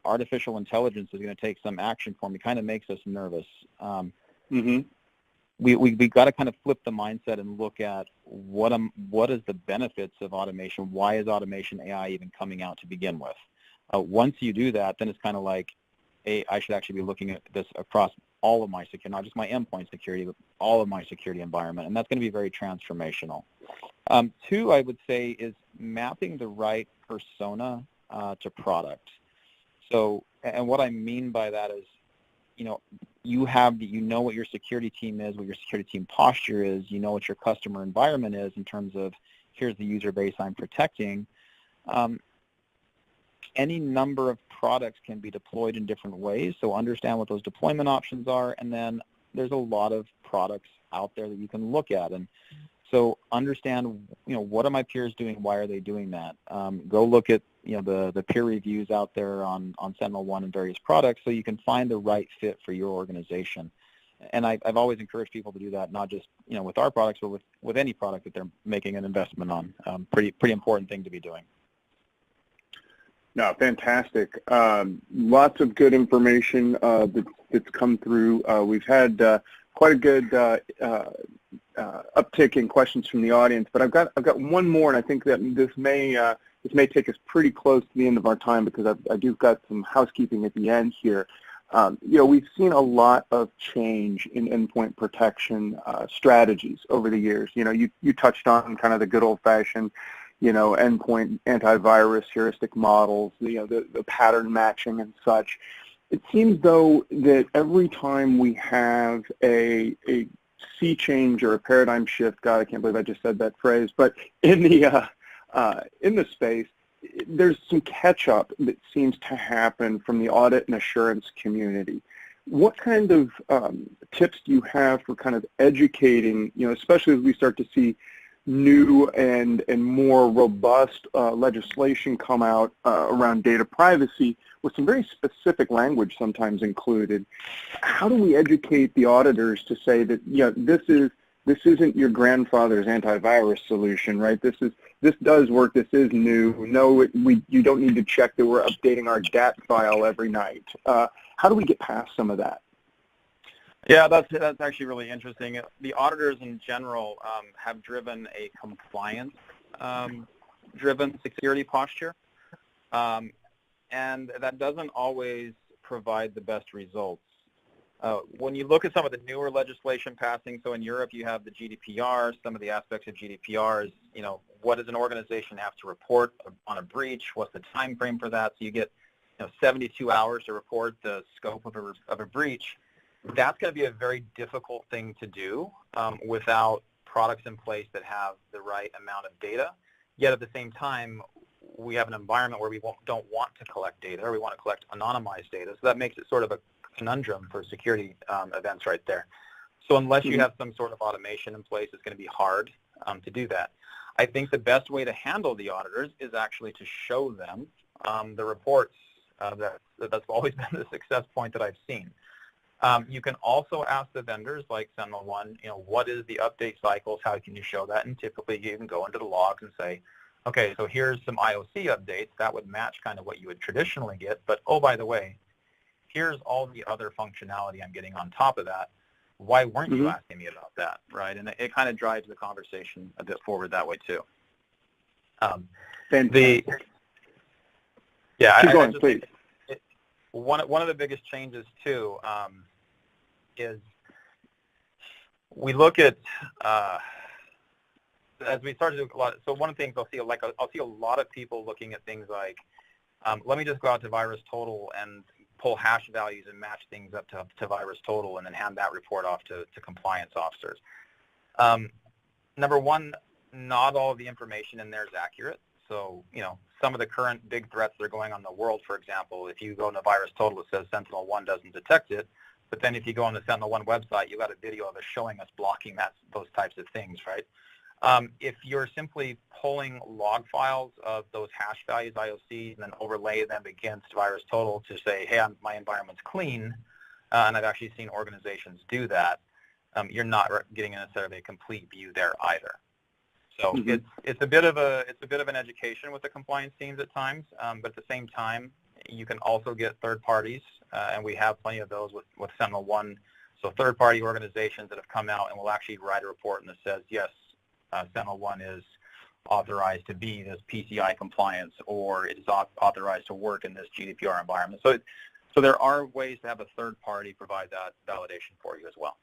artificial intelligence is going to take some action for me kind of makes us nervous. We got to kind of flip the mindset and look at what is the benefits of automation? Why is automation AI even coming out to begin with? Once you do that, then it's kind of like, I should actually be looking at this across all of my security, not just my endpoint security, but all of my security environment, and that's going to be very transformational. Two, I would say, is mapping the right persona to product. So, and what I mean by that is, you know what your security team is, what your security team posture is, you know what your customer environment is in terms of, here's the user base I'm protecting. Any number of products can be deployed in different ways, so understand what those deployment options are, and then there's a lot of products out there that you can look at. And so understand, what are my peers doing? Why are they doing that? Go look at the peer reviews out there on SentinelOne and various products, so you can find the right fit for your organization. And I've always encouraged people to do that, not just with our products, but with any product that they're making an investment on. Pretty important thing to be doing. No, fantastic. Lots of good information that's come through. We've had quite a good uptick in questions from the audience, but I've got one more, and I think that this may take us pretty close to the end of our time, because I do got some housekeeping at the end here. We've seen a lot of change in endpoint protection strategies over the years. You touched on kind of the good old-fashioned, endpoint antivirus heuristic models, the pattern matching and such. It seems, though, that every time we have a sea change or a paradigm shift, God, I can't believe I just said that phrase, but in the space, there's some catch-up that seems to happen from the audit and assurance community. What kind of tips do you have for kind of educating, especially as we start to see new and more robust legislation come out around data privacy, with some very specific language sometimes included? How do we educate the auditors to say that this isn't your grandfather's antivirus solution, right? This does work. This is new. No, you don't need to check that we're updating our DAT file every night. How do we get past some of that? Yeah, that's actually really interesting. The auditors in general have driven a compliance-driven security posture, and that doesn't always provide the best results. When you look at some of the newer legislation passing, so in Europe you have the GDPR. Some of the aspects of GDPR is, what does an organization have to report on a breach? What's the time frame for that? So you get 72 hours to report the scope of a breach. That's going to be a very difficult thing to do without products in place that have the right amount of data. Yet at the same time, we have an environment where we don't want to collect data, or we want to collect anonymized data. So that makes it sort of a conundrum for security events right there. So unless you have some sort of automation in place, it's going to be hard to do that. I think the best way to handle the auditors is actually to show them the reports. That's always been the success point that I've seen. You can also ask the vendors like SentinelOne, what is the update cycles? How can you show that? And typically you can go into the logs and say, okay, so here's some IOC updates. That would match kind of what you would traditionally get. But, oh, by the way, here's all the other functionality I'm getting on top of that. Why weren't you asking me about that, right? And it kind of drives the conversation a bit forward that way too. Keep going, please. One of the biggest changes too is we look at as we start to do a lot. So one of the things I'll see a lot of people looking at things like, let me just go out to VirusTotal and pull hash values and match things up to VirusTotal, and then hand that report off to compliance officers. Number one, not all of the information in there is accurate. So, some of the current big threats that are going on in the world, for example, if you go into VirusTotal, it says SentinelOne doesn't detect it. But then if you go on the SentinelOne website, you got a video of us showing us blocking those types of things, right? If you're simply pulling log files of those hash values, IOC, and then overlay them against VirusTotal to say, hey, my environment's clean, and I've actually seen organizations do that, you're not getting necessarily a complete view there either. So it's a bit of an education with the compliance teams at times, but at the same time, you can also get third parties, and we have plenty of those with SentinelOne. So third-party organizations that have come out and will actually write a report and that says, yes, SentinelOne is authorized to be this PCI compliance, or it is authorized to work in this GDPR environment. So there are ways to have a third party provide that validation for you as well.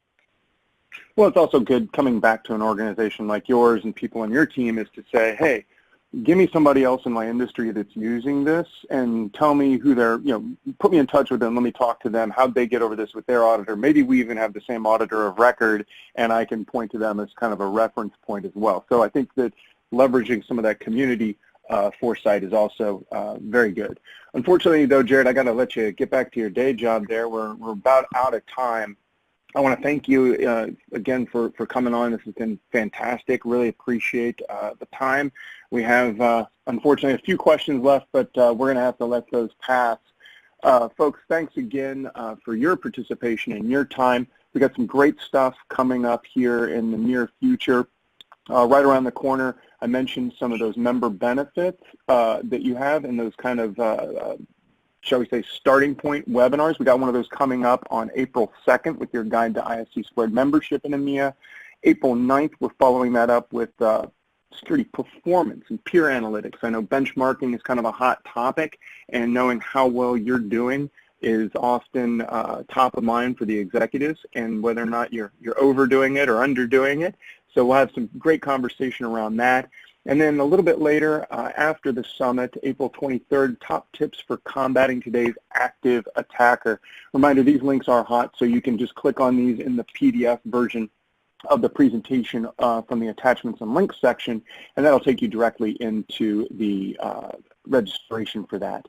Well, it's also good coming back to an organization like yours and people on your team is to say, hey, give me somebody else in my industry that's using this and tell me who they're, put me in touch with them. Let me talk to them. How'd they get over this with their auditor? Maybe we even have the same auditor of record, and I can point to them as kind of a reference point as well. So I think that leveraging some of that community foresight is also very good. Unfortunately, though, Jared, I got to let you get back to your day job there. We're about out of time. I want to thank you again for coming on. This has been fantastic. Really appreciate the time. We have, unfortunately, a few questions left, but we're going to have to let those pass. Folks, thanks again for your participation and your time. We got some great stuff coming up here in the near future. Right around the corner, I mentioned some of those member benefits that you have and those kind of shall we say, starting point webinars. We got one of those coming up on April 2nd with your guide to ISC Squared membership in EMEA. April 9th, we're following that up with security performance and peer analytics. I know benchmarking is kind of a hot topic, and knowing how well you're doing is often top of mind for the executives, and whether or not you're overdoing it or underdoing it. So we'll have some great conversation around that. And then a little bit later, after the summit, April 23rd, top tips for combating today's active attacker. Reminder, these links are hot, so you can just click on these in the PDF version of the presentation from the attachments and links section, and that'll take you directly into the registration for that.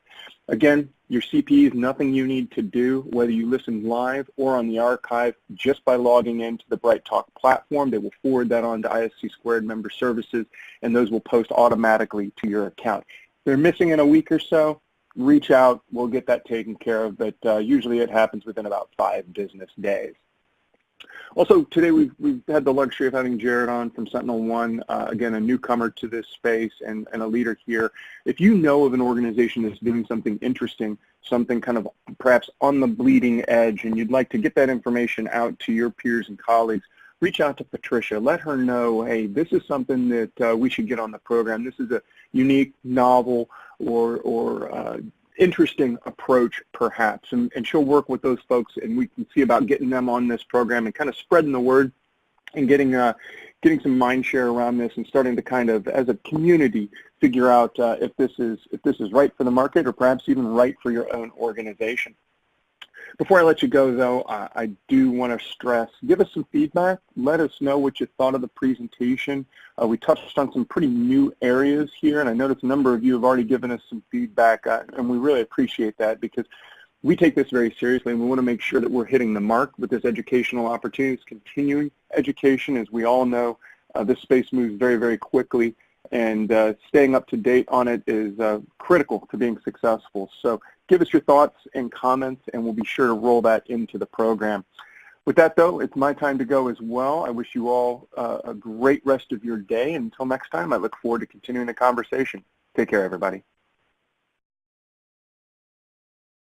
Again, your CPE is nothing you need to do, whether you listen live or on the archive, just by logging into the BrightTalk platform. They will forward that on to ISC Squared member services, and those will post automatically to your account. If they're missing in a week or so, reach out. We'll get that taken care of, but usually it happens within about 5 business days. Also, today we've had the luxury of having Jared on from SentinelOne, again, a newcomer to this space and a leader here. If you know of an organization that's doing something interesting, something kind of perhaps on the bleeding edge, and you'd like to get that information out to your peers and colleagues, reach out to Patricia. Let her know, hey, this is something that we should get on the program. This is a unique, novel, or interesting approach, perhaps, and she'll work with those folks, and we can see about getting them on this program and kind of spreading the word and getting some mind share around this and starting to kind of, as a community, figure out if this is right for the market or perhaps even right for your own organization. Before I let you go, though, I do want to stress, give us some feedback. Let us know what you thought of the presentation. We touched on some pretty new areas here, and I noticed a number of you have already given us some feedback, and we really appreciate that because we take this very seriously, and we want to make sure that we're hitting the mark with this educational opportunity. It's continuing education. As we all know, this space moves very, very quickly, and staying up to date on it is critical to being successful. So give us your thoughts and comments, and we'll be sure to roll that into the program. With that, though, it's my time to go as well. I wish you all a great rest of your day. Until next time, I look forward to continuing the conversation. Take care, everybody.